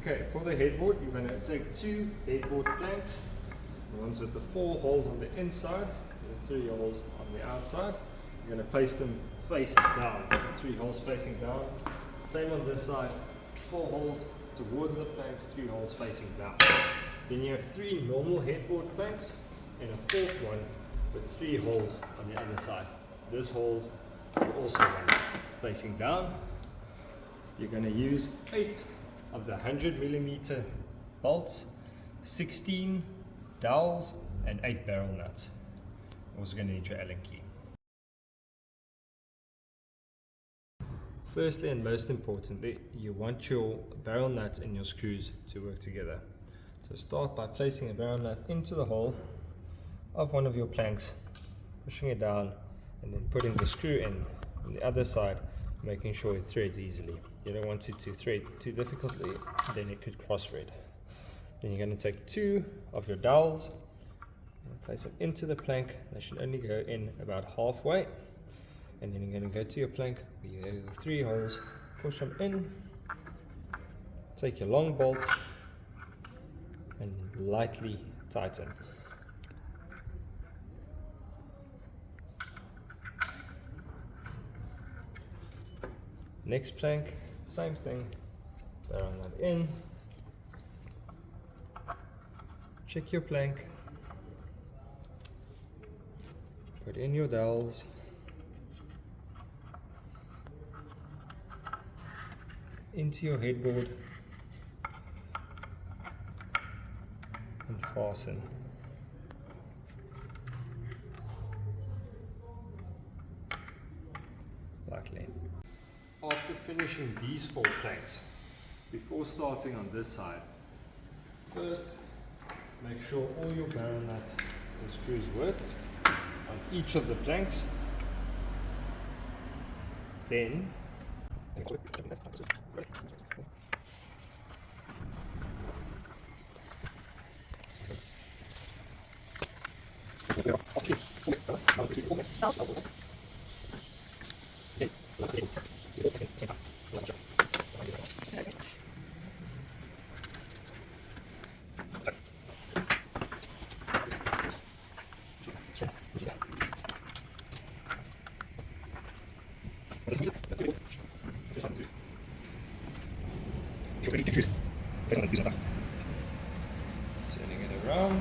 Okay, for the headboard, you're going to take two headboard planks, the ones with the 4 holes on the inside, and the 3 holes on the outside. You're going to place them face down, 3 holes facing down. Same on this side, 4 holes towards the planks, 3 holes facing down. Then you have 3 normal headboard planks and a 4th one with 3 holes on the other side. This holes will also run facing down. You're going to use 8 of the 100mm bolts, 16 dowels and 8 barrel nuts. Also going to need your Allen key. Firstly and most importantly, you want your barrel nuts and your screws to work together. So start by placing a barrel nut into the hole of one of your planks, pushing it down and then putting the screw in on the other side, making sure it threads easily. You don't want it to thread too difficultly, then it could cross thread. Then you're going to take 2 of your dowels and place them into the plank. They should only go in about halfway. And then you're going to go to your plank where you have 3 holes, push them in, take your long bolt and lightly tighten. Next plank, same thing, barrel nut in, check your plank, put in your dowels, into your headboard and fasten. Lightly. After finishing these 4 planks, before starting on this side, first make sure all your barrel nuts and screws work on each of the planks. Then turning it around.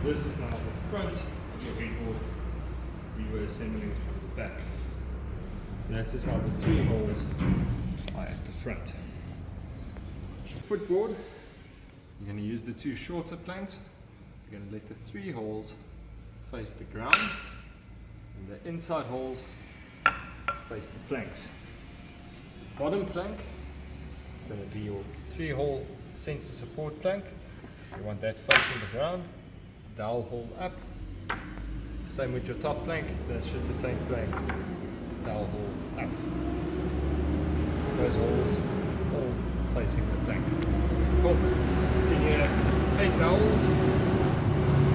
This is now the front of your headboard. We were assembling it from the back. That is how the 3 holes are at the front. Footboard, you're going to use the 2 shorter planks. You're going to let the 3 holes face the ground and the inside holes face the planks. Bottom plank is going to be your 3-hole center support plank. You want that facing the ground, dowel hole up. Same with your top plank, that's just a tank plank, dowel hole up. Those holes all facing the plank. Cool. Then you have 8 dowels,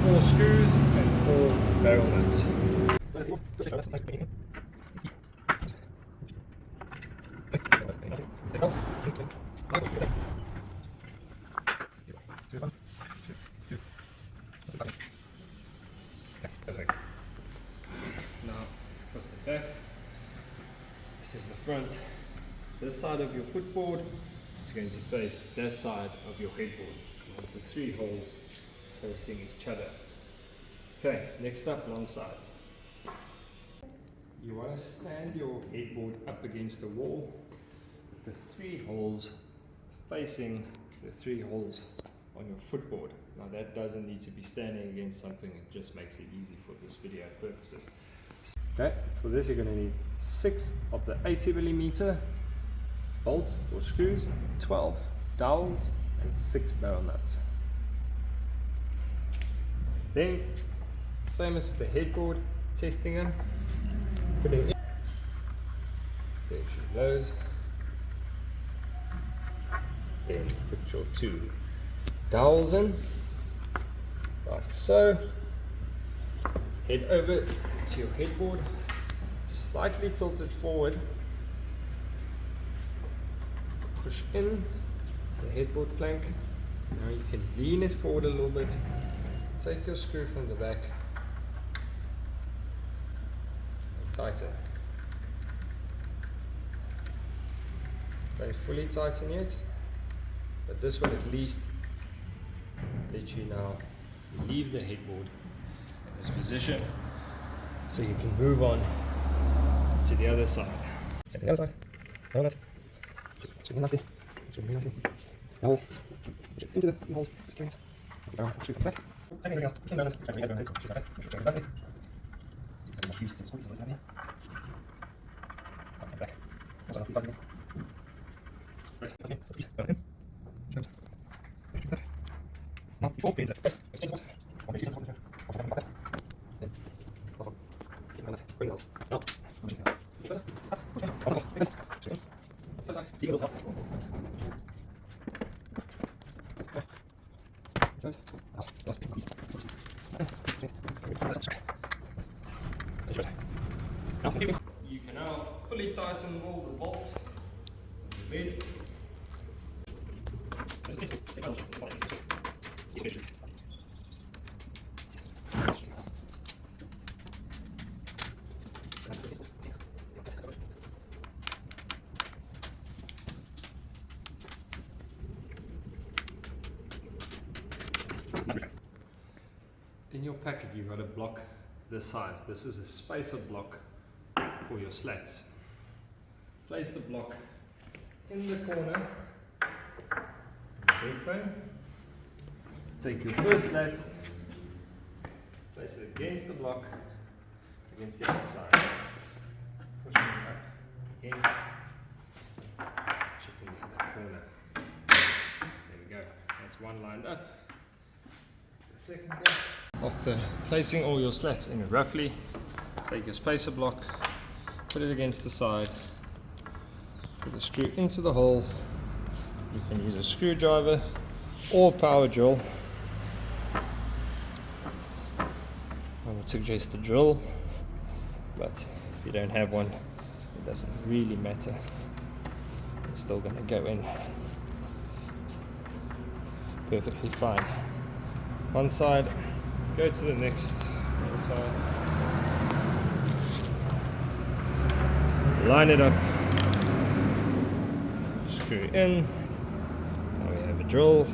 4 screws and 4 barrel nuts. Perfect. Now, across the back. This is the front. This side of your footboard is going to face that side of your headboard. The 3 holes facing each other. Okay, next up, long sides. You want to stand your headboard up against the wall with the 3 holes facing the 3 holes on your footboard. Now that doesn't need to be standing against something, it just makes it easy for this video purposes. Okay, for this you're going to need 6 of the 80mm bolts or screws, 12 dowels and 6 barrel nuts. Then, same as the headboard, testing them, putting in, there she goes. Then put your 2 dowels in, like so. Head over to your headboard, slightly tilt it forward, push in the headboard plank. Now you can lean it forward a little bit, take your screw from the back, and tighten. Don't fully tighten yet, but this will at least let you now leave the headboard in this position so you can move on to the other side. The other side. Hold it. It's really nasty. It's really nasty. Now, push it into the holes. Secure it. Screw from the back. Take anything else. Push it down it. Screw it down it. Screw it down it. Screw it down it. Some more fuse to squeeze this down here. Back. Also, fuse again. Right. That's it. Piece. Down in. Show it. Push it back. Now, before pins it. Press. Press it. One piece. One piece. One piece. Then. Also. Keep on that. Bring it out. Now. Push it out. Push it. Push it. Push it. Push it. Screw it. Push it. Keep it up. You can now fully tighten all the bolts of the bed. In your packet you've got a block this size. This is a spacer block for your slats. Place the block in the corner of the bed frame. Take your first slat, place it against the block, against the outside. Push it up against, chip in the other corner. There we go. That's one lined up. The second block. After placing all your slats in roughly, take your spacer block, put it against the side, put the screw into the hole. You can use a screwdriver or power drill. I would suggest a drill, but if you don't have one, it doesn't really matter. It's still going to go in perfectly fine. One side. Go to the next side. Line it up. Screw in. Now we have a drill.